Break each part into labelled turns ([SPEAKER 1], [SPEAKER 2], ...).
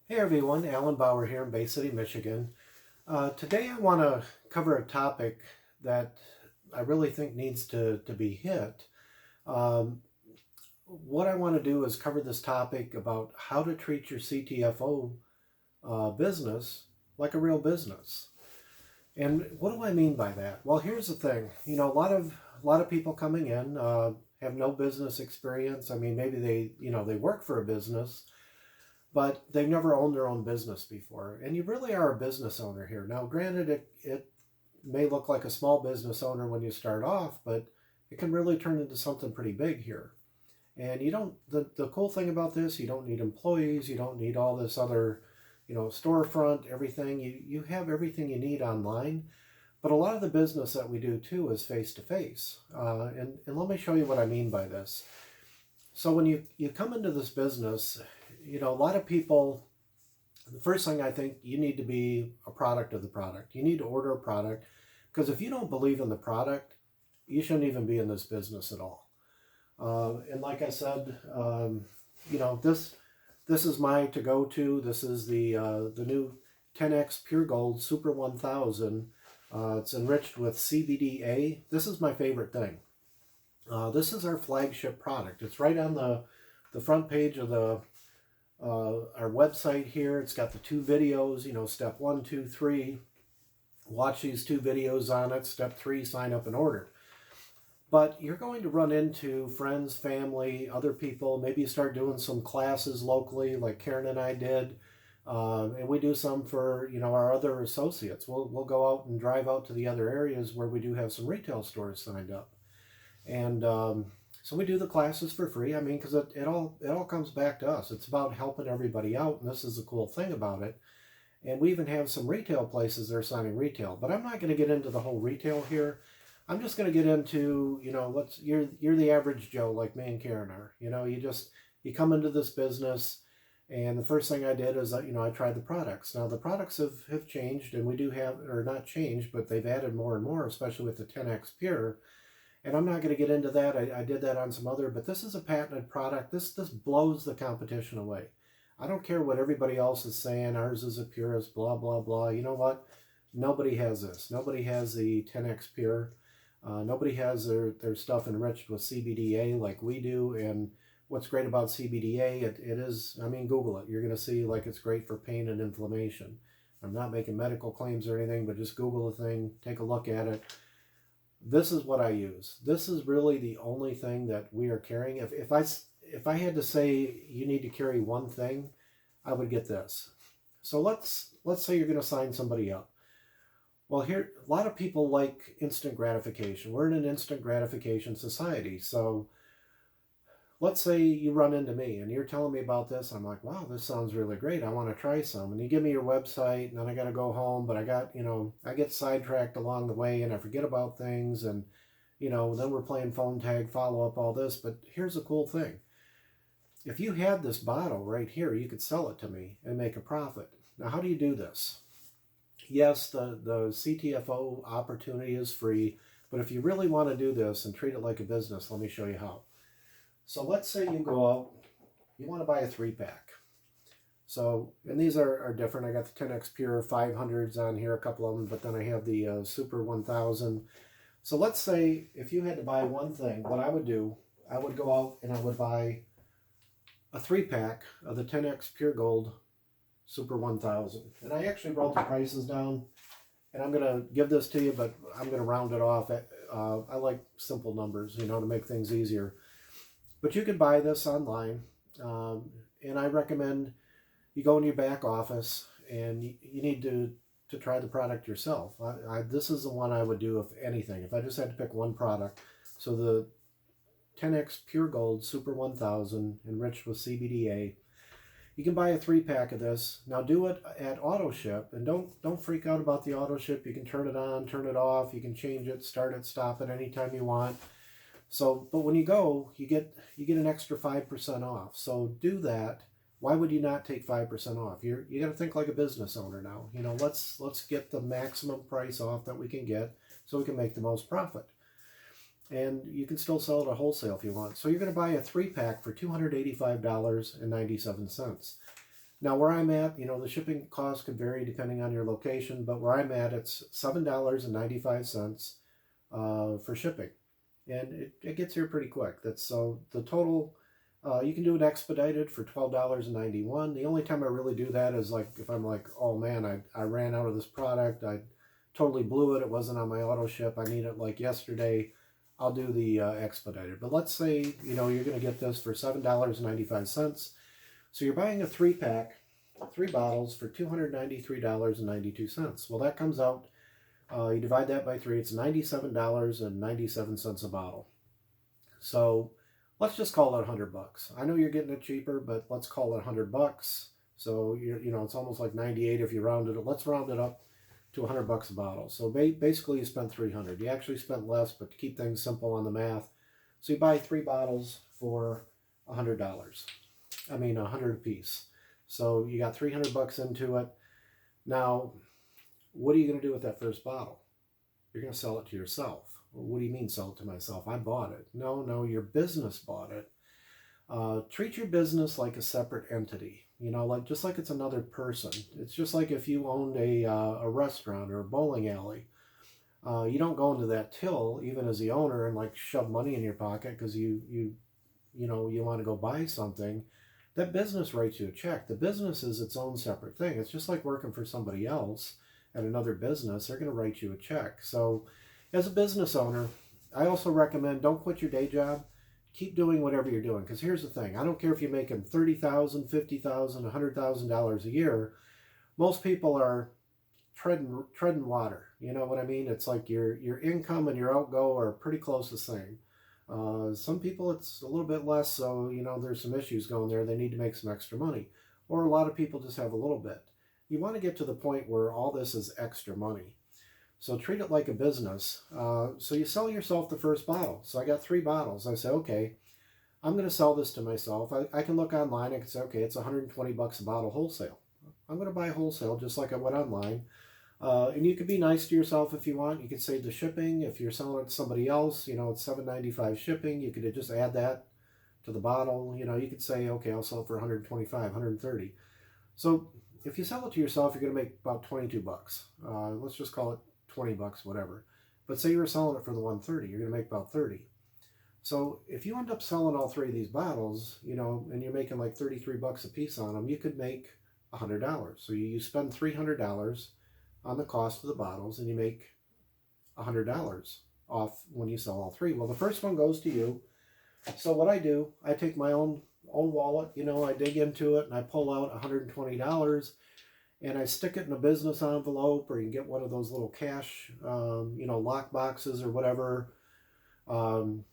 [SPEAKER 1] Hey everyone, Alan Bauer here in Bay City, Michigan. Today I want to cover a topic that I really think needs to be hit. Um, what I want to do is cover this topic about how to treat your CTFO business like a real business. And what do I mean by that? Well, here's the thing. A lot of people coming in have no business experience. I mean, maybe they work for a business, but they've never owned their own business before. And you really are a business owner here. Now, granted, it may look like a small business owner when you start off, but it can really turn into something pretty big here. And the cool thing about this, you don't need employees, you don't need all this other, storefront, everything. You have everything you need online. But a lot of the business that we do too is face to face. And let me show you what I mean by this. So when you come into this business, a lot of people, the first thing I think you need to be a product of the product. You need to order a product because if you don't believe in the product, you shouldn't even be in this business at all. And like I said, you know this this is my to go to. This is the new 10x Pure Gold Super 1000. It's enriched with CBDA. This is my favorite thing. This is our flagship product. It's right on the front page of our website here. It's got the two videos, step one, two, three. Watch these two videos on it. Step three, sign up and order. But you're going to run into friends, family, other people. Maybe you start doing some classes locally, like Karen and I did. And we do some for our other associates. We'll go out and drive out to the other areas where we do have some retail stores signed up. And so we do the classes for free. I mean, because it all comes back to us. It's about helping everybody out, and this is the cool thing about it. And we even have some retail places that are signing retail. But I'm not going to get into the whole retail here. I'm just going to get into what's you're the average Joe like me and Karen are. You come into this business, and the first thing I did is I tried the products. Now the products have changed, and we do have, or not changed, but they've added more and more, especially with the 10x Pure. And I'm not going to get into that. I did that on some other, but this is a patented product. This blows the competition away. I don't care what everybody else is saying. Ours is a purist, blah blah blah. You know what? Nobody has this. Nobody has the 10x Pure. Nobody has their stuff enriched with CBDA like we do. And what's great about CBDA, it is, I mean, Google it. You're going to see like it's great for pain and inflammation. I'm not making medical claims or anything, but just Google the thing, take a look at it. This is what I use. This is really the only thing that we are carrying. If I had to say you need to carry one thing, I would get this. So let's say you're going to sign somebody up. Well, here a lot of people like instant gratification. We're in an instant gratification society. So let's say you run into me and you're telling me about this. I'm like, wow, this sounds really great. I want to try some. And you give me your website, and then I got to go home. But I get sidetracked along the way and I forget about things. And, then we're playing phone tag, follow up, all this. But here's the cool thing. If you had this bottle right here, you could sell it to me and make a profit. Now, how do you do this? Yes, the CTFO opportunity is free. But if you really want to do this and treat it like a business, let me show you how. So let's say you go out, you want to buy a 3-pack. So, and these are different. I got the 10x Pure 500s on here, a couple of them, but then I have the Super 1000. So let's say if you had to buy one thing, what I would do, I would go out and I would buy a 3-pack of the 10x Pure Gold Super 1000. And I actually wrote the prices down, and I'm going to give this to you, but I'm going to round it off. I like simple numbers, to make things easier. But you can buy this online, and I recommend you go in your back office and you need to try the product yourself. This is the one I would do if anything. If I just had to pick one product, so the 10x Pure Gold Super 1000 enriched with CBDA. You can buy a 3-pack of this. Now do it at auto ship, and don't freak out about the auto ship. You can turn it on, turn it off. You can change it, start it, stop it anytime you want. So, but when you go, you get an extra 5% off. So do that. Why would you not take 5% off? You got to think like a business owner now. Let's get the maximum price off that we can get, so we can make the most profit. And you can still sell it at wholesale if you want. So you're going to buy a 3-pack for $285.97. Now where I'm at, the shipping cost could vary depending on your location, but where I'm at, it's $7.95 for shipping. And it gets here pretty quick. So the total, you can do it expedited for $12.91. The only time I really do that is like if I'm like, oh man, I ran out of this product, I totally blew it, it wasn't on my auto ship, I need it like yesterday, I'll do the expedited. But let's say, you're going to get this for $7.95. So you're buying a 3-pack, 3 bottles for $293.92. Well, that comes out, you divide that by 3, it's $97.97 a bottle. So let's just call it $100. I know you're getting it cheaper, but let's call it $100. So it's almost like 98 if you rounded it. Let's round it up to $100 a bottle. So basically you spent $300. You actually spent less, but to keep things simple on the math, so you buy 3 bottles for $100. I mean, 100 a piece. So you got $300 into it. Now, what are you going to do with that first bottle? You're going to sell it to yourself. Well, what do you mean sell it to myself? I bought it. No, your business bought it. Treat your business like a separate entity. Just like it's another person. It's just like if you owned a restaurant or a bowling alley. You don't go into that till, even as the owner, and like shove money in your pocket because you want to go buy something. That business writes you a check. The business is its own separate thing. It's just like working for somebody else at another business. They're going to write you a check. So as a business owner, I also recommend don't quit your day job. Keep doing whatever you're doing. Because here's the thing. I don't care if you're making $30,000, $50,000, $100,000 a year. Most people are treading water. You know what I mean? It's like your income and your outgo are pretty close the same. Some people it's a little bit less, so there's some issues going there. They need to make some extra money. Or a lot of people just have a little bit. You want to get to the point where all this is extra money. So treat it like a business. So you sell yourself the first bottle. So I got 3 bottles. I say, okay, I'm going to sell this to myself. I can look online. I can say, okay, it's $120 a bottle wholesale. I'm going to buy wholesale just like I went online. And you could be nice to yourself if you want. You could save the shipping. If you're selling it to somebody else, it's $7.95 shipping. You could just add that to the bottle. You could say, okay, I'll sell it for $125, $130. So if you sell it to yourself, you're going to make about $22. Let's just call it $20, whatever. But say you were selling it for the $130, you're going to make about $30. So if you end up selling all 3 of these bottles, and you're making like $33 a piece on them, you could make $100. So you spend $300 on the cost of the bottles, and you make $100 off when you sell all 3. Well, the first one goes to you. So what I do, I take my own wallet, I dig into it and I pull out $120 and I stick it in a business envelope, or you can get one of those little cash, lock boxes or whatever. And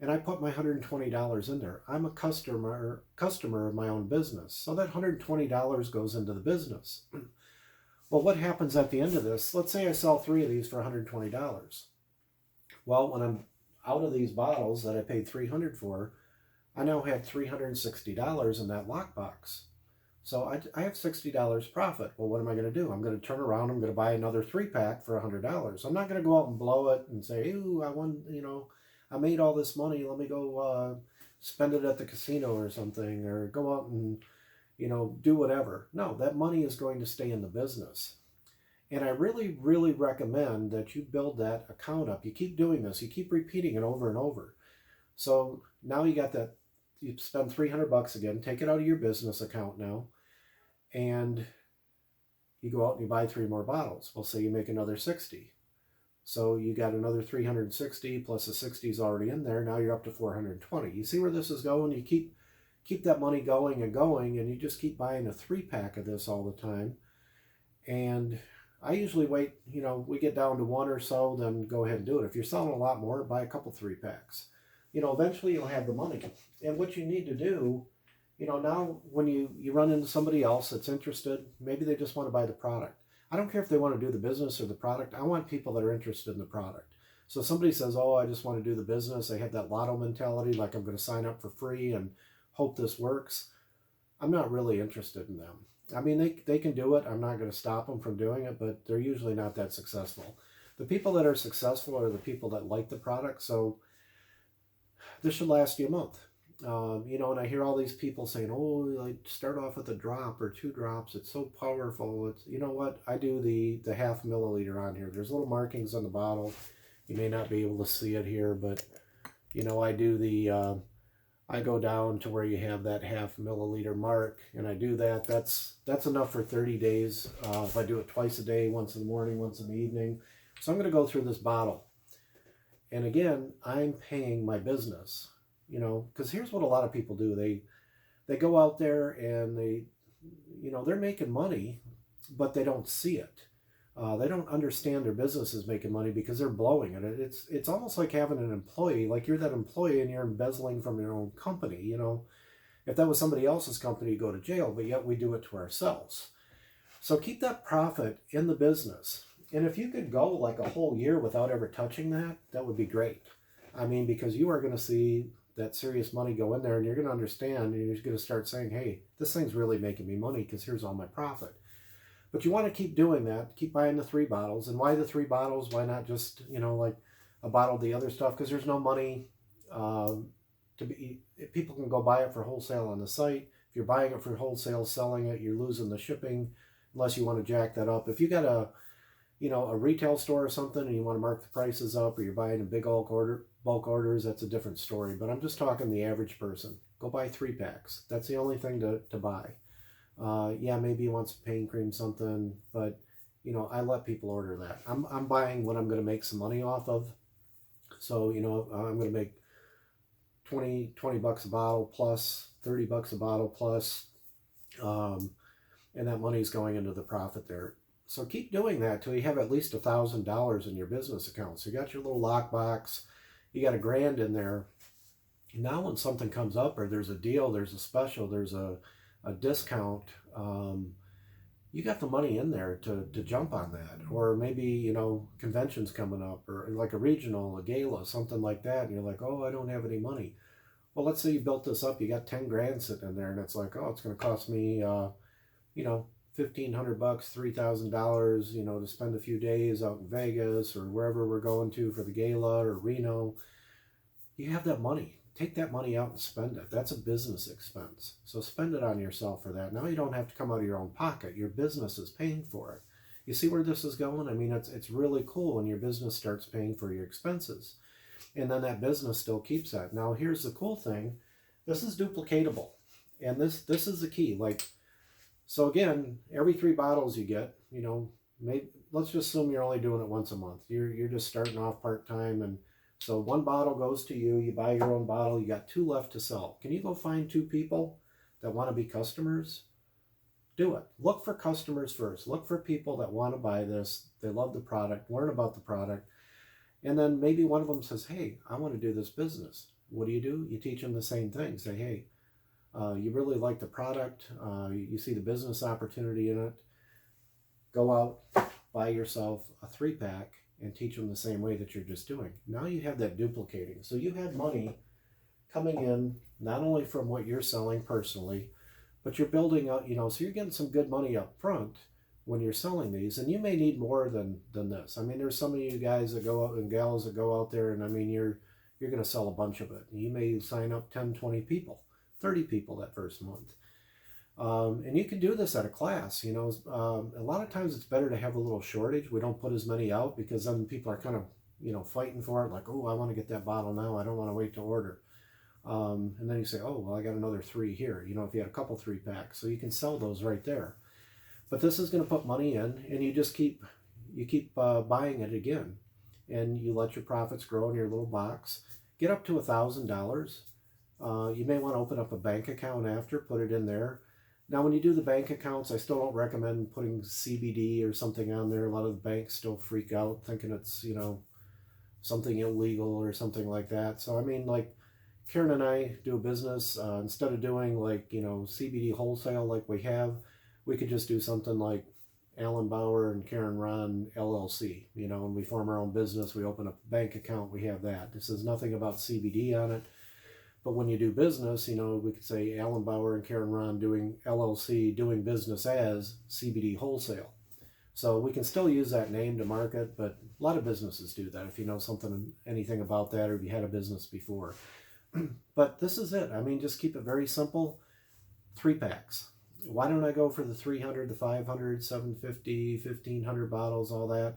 [SPEAKER 1] I put my $120 in there. I'm a customer of my own business. So that $120 goes into the business. Well, what happens at the end of this? Let's say I sell 3 of these for $120. Well, when I'm out of these bottles that I paid $300 for, I now have $360 in that lockbox. So I have $60 profit. Well, what am I going to do? I'm going to turn around, I'm going to buy another 3-pack for $100. I'm not going to go out and blow it and say, ooh, I won, I made all this money, let me go spend it at the casino or something, or go out and, do whatever. No, that money is going to stay in the business. And I really, really recommend that you build that account up. You keep doing this. You keep repeating it over and over. So now you got that, you spend $300 again, take it out of your business account now, and you go out and you buy 3 more bottles. Well, say you make another 60. So you got another 360 plus the 60 is already in there. Now you're up to 420. You see where this is going? You keep that money going, and you just keep buying a 3-pack of this all the time. And I usually wait, we get down to 1 or so, then go ahead and do it. If you're selling a lot more, buy a couple 3-packs. Eventually you'll have the money. And what you need to do, now when you run into somebody else that's interested, maybe they just want to buy the product. I don't care if they want to do the business or the product. I want people that are interested in the product. So somebody says, oh, I just want to do the business. They have that lotto mentality, like I'm going to sign up for free and hope this works. I'm not really interested in them. I mean, they can do it. I'm not going to stop them from doing it, but they're usually not that successful. The people that are successful are the people that like the product. So this should last you a month. And I hear all these people saying, "Oh, like start off with a drop or 2 drops. It's so powerful." It's you know what? I do the half milliliter on here. There's little markings on the bottle. You may not be able to see it here, but I do I go down to where you have that half milliliter mark, and I do that. That's enough for 30 days. If I do it twice a day, once in the morning, once in the evening. So I'm going to go through this bottle. And again, I'm paying my business, because here's what a lot of people do. They go out there and they're making money, but they don't see it. They don't understand their business is making money because they're blowing it. It's almost like having an employee, like you're that employee and you're embezzling from your own company. If that was somebody else's company, you go to jail, but yet we do it to ourselves. So keep that profit in the business. And if you could go like a whole year without ever touching that, that would be great. I mean, because you are going to see that serious money go in there and you're going to understand and you're going to start saying, hey, this thing's really making me money because here's all my profit. But you want to keep doing that, keep buying the 3 bottles. And why the 3 bottles? Why not just, like a bottle of the other stuff? Because there's no money people can go buy it for wholesale on the site. If you're buying it for wholesale, selling it, you're losing the shipping unless you want to jack that up. If you got a retail store or something and you want to mark the prices up, or you're buying in big bulk orders, that's a different story. But I'm just talking the average person. Go buy 3 packs. That's the only thing to buy. Maybe you want some pain cream, something, but I let people order that. I'm buying what I'm going to make some money off of. So, I'm going to make 20 bucks a bottle plus, 30 bucks a bottle plus, and that money's going into the profit there. So keep doing that till you have at least $1,000 in your business account. So you got your little lockbox, you got $1,000 in there. Now when something comes up or there's a deal, there's a special, there's a discount, you got the money in there to jump on that. Or maybe, conventions coming up, or like a regional, a gala, something like that, and you're like, oh, I don't have any money. Well, let's say you built this up, you got 10 grand sitting in there, and it's like, oh, it's going to cost me, $1,500, $3,000, to spend a few days out in Vegas or wherever we're going to for the gala or Reno. You have that money. Take that money out and spend it. That's a business expense. So spend it on yourself for that. Now you don't have to come out of your own pocket. Your business is paying for it. You see where this is going? I mean, it's really cool when your business starts paying for your expenses. And then that business still keeps that. Now here's the cool thing. This is duplicatable. And this is the key. So again, every 3 bottles you get, maybe let's just assume you're only doing it once a month. You're just starting off part-time, and so 1 bottle goes to you. You buy your own bottle. You got 2 left to sell. Can you go find 2 people that want to be customers? Do it. Look for customers first. Look for people that want to buy this. They love the product. Learn about the product. And then maybe one of them says, hey, I want to do this business. What do? You teach them the same thing. Say, hey, you really like the product. You see the business opportunity in it. Go out, buy yourself a 3-pack, and teach them the same way that you're just doing. Now you have that duplicating. So you have money coming in, not only from what you're selling personally, but you're building up, so you're getting some good money up front when you're selling these. And you may need more than this. I mean, there's some of you guys that go out and gals that go out there, and I mean, you're going to sell a bunch of it. You may sign up 10, 20 people, 30 people that first month. And you can do this at a class. A lot of times it's better to have a little shortage. We don't put as many out because then people are kind of, fighting for it. Like, oh, I want to get that bottle now. I don't want to wait to order. And then you say, oh, well, I got another 3 here. If you had a couple 3-packs, so you can sell those right there. But this is going to put money in, and you just keep buying it again, and you let your profits grow in your little box. Get up to $1,000. You may want to open up a bank account after, put it in there. Now, when you do the bank accounts, I still don't recommend putting CBD or something on there. A lot of the banks still freak out thinking it's, something illegal or something like that. So, I mean, like Karen and I do a business, instead of doing CBD wholesale like we have, we could just do something like Bauer and Rahn LLC, and we form our own business. We open up a bank account. We have that. This is nothing about CBD on it. But when you do business, we could say Bauer and Karen Rahn doing LLC, doing business as CBD wholesale. So we can still use that name to market, but a lot of businesses do that if you know anything about that, or if you had a business before. But this is it. I mean, just keep it very simple. 3 packs. Why don't I go for the 300, the 500, 750, 1500 bottles, all that?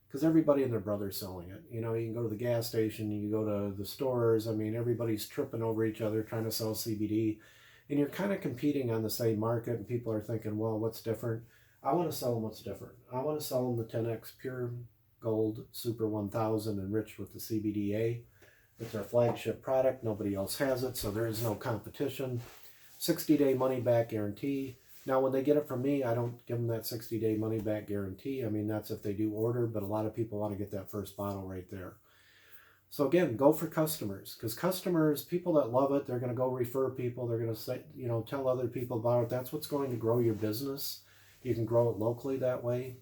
[SPEAKER 1] Because everybody and their brother's selling it. You know, you can go to the gas station, you go to the stores. I mean, everybody's tripping over each other trying to sell CBD. And you're kind of competing on the same market, and people are thinking, well, what's different? I want to sell them what's different. I want to sell them the 10X Pure Gold Super 1000 enriched with the CBDA. It's our flagship product. Nobody else has it, so there is no competition. 60-day money-back guarantee. Now, when they get it from me, I don't give them that 60-day money-back guarantee. I mean, that's if they do order, but a lot of people want to get that first bottle right there. So again, go for customers, because customers, people that love it, they're going to go refer people. They're going to say, you know, tell other people about it. That's what's going to grow your business. You can grow it locally that way.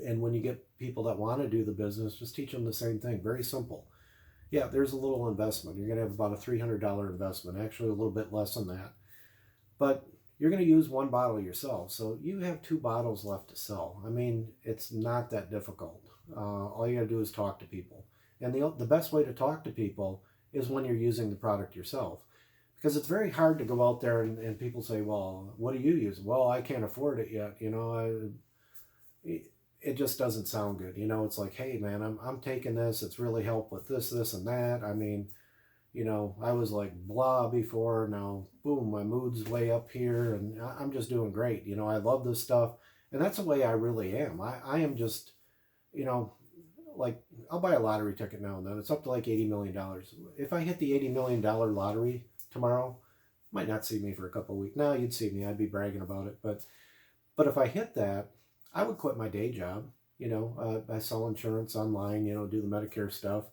[SPEAKER 1] And when you get people that want to do the business, just teach them the same thing. Very simple. Yeah, there's a little investment. You're going to have about a $300 investment, actually a little bit less than that. But you're going to use one bottle yourself. So you have 2 bottles left to sell. I mean, it's not that difficult. All you got to do is talk to people. And the best way to talk to people is when you're using the product yourself. Because it's very hard to go out there and people say, well, what do you use? Well, I can't afford it yet. You know, it just doesn't sound good. You know, it's like, hey, man, I'm taking this. It's really helped with this, this, and that. I mean, you know, I was like blah before. Now, boom, my mood's way up here, and I'm just doing great. You know, I love this stuff. And that's the way I really am. I am just, you know, like I'll buy a lottery ticket now and then. It's up to like $80 million. If I hit the $80 million lottery tomorrow, might not see me for a couple of weeks. No, you'd see me. I'd be bragging about it. But if I hit that, I would quit my day job. You know, I sell insurance online, you know, do the Medicare stuff.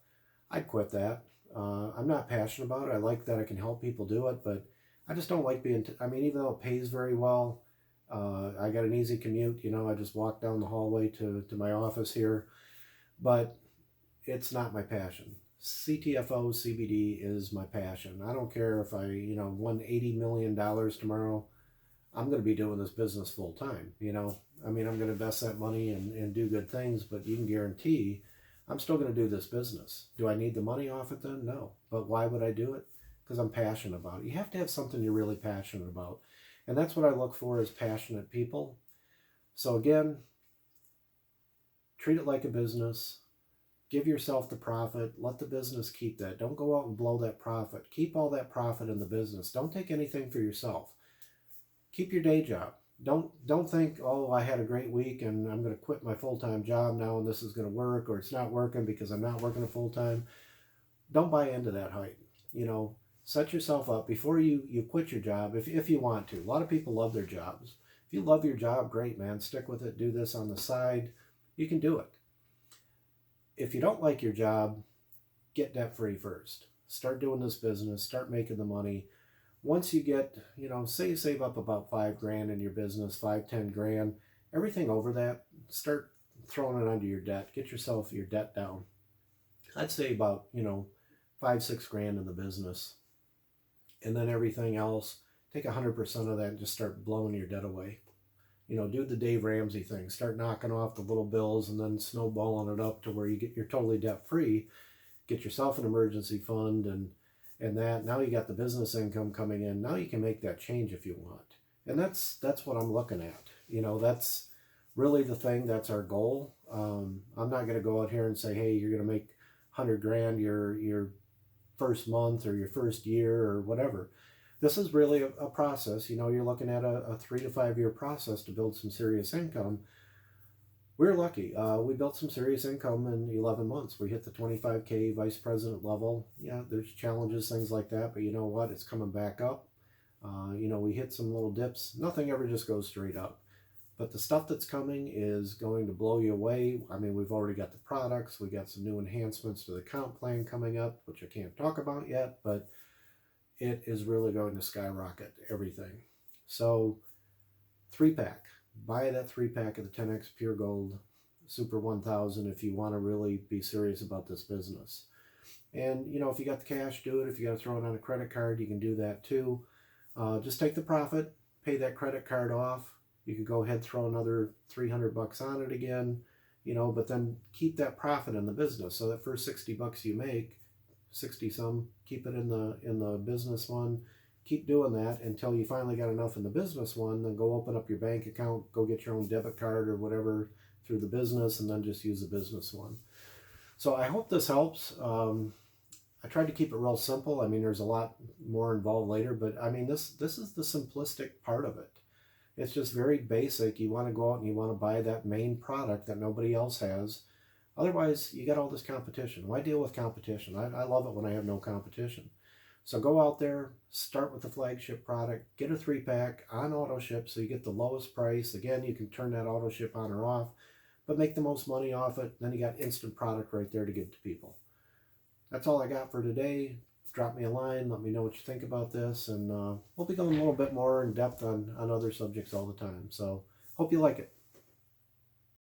[SPEAKER 1] I'd quit that. I'm not passionate about it. I like that I can help people do it, but I just don't like being, I mean, even though it pays very well, I got an easy commute. You know, I just walk down the hallway to my office here, but it's not my passion. CTFO CBD is my passion. I don't care if I, you know, won $80 million tomorrow. I'm going to be doing this business full time. You know, I mean, I'm going to invest that money and do good things, but you can guarantee I'm still going to do this business. Do I need the money off it then? No. But why would I do it? Because I'm passionate about it. You have to have something you're really passionate about. And that's what I look for is passionate people. So again, treat it like a business. Give yourself the profit. Let the business keep that. Don't go out and blow that profit. Keep all that profit in the business. Don't take anything for yourself. Keep your day job. Don't think, oh, I had a great week and I'm going to quit my full-time job now and this is going to work, or it's not working because I'm not working a full-time. Don't buy into that hype. You know, set yourself up before you quit your job if you want to. A lot of people love their jobs. If you love your job, great, man. Stick with it. Do this on the side. You can do it. If you don't like your job, get debt-free first. Start doing this business. Start making the money. Once you get, you know, say you save up about $5,000 in your business, 5-10 grand, everything over that, start throwing it under your debt. Get yourself your debt down. I'd say about, you know, 5-6 grand in the business. And then everything else, take 100% of that and just start blowing your debt away. You know, do the Dave Ramsey thing. Start knocking off the little bills and then snowballing it up to where you're totally debt free. Get yourself an emergency fund and that. Now you got the business income coming in. Now you can make that change if you want. And that's what I'm looking at. You know, that's really the thing. That's our goal. I'm not going to go out here and say, hey, you're going to make 100 grand your first month or your first year or whatever. This is really a process. You know, you're looking at a 3 to 5 year process to build some serious income. We're lucky. We built some serious income in 11 months. We hit the 25K vice president level. Yeah, there's challenges, things like that, but you know what? It's coming back up. You know, we hit some little dips. Nothing ever just goes straight up. But the stuff that's coming is going to blow you away. I mean, we've already got the products. We got some new enhancements to the comp plan coming up, which I can't talk about yet, but it is really going to skyrocket everything. So 3-pack. Buy that 3-pack of the 10X Pure Gold Super 1000 if you want to really be serious about this business. And, you know, if you got the cash, do it. If you got to throw it on a credit card, you can do that too. Just take the profit, pay that credit card off. You could go ahead, throw another $300 on it again, you know, but then keep that profit in the business. So that first $60 you make, 60 some, keep it in the business one. Keep doing that until you finally got enough in the business one, then go open up your bank account, go get your own debit card or whatever through the business, and then just use the business one. So I hope this helps. I tried to keep it real simple. I mean, there's a lot more involved later, but I mean, this is the simplistic part of it. It's just very basic. You want to go out and you want to buy that main product that nobody else has. Otherwise, you got all this competition. Why deal with competition? I love it when I have no competition. So go out there, start with the flagship product, get a 3-pack on auto ship so you get the lowest price. Again, you can turn that auto ship on or off, but make the most money off it. Then you got instant product right there to give to people. That's all I got for today. Drop me a line, let me know what you think about this, and we'll be going a little bit more in depth on other subjects all the time. So hope you like it.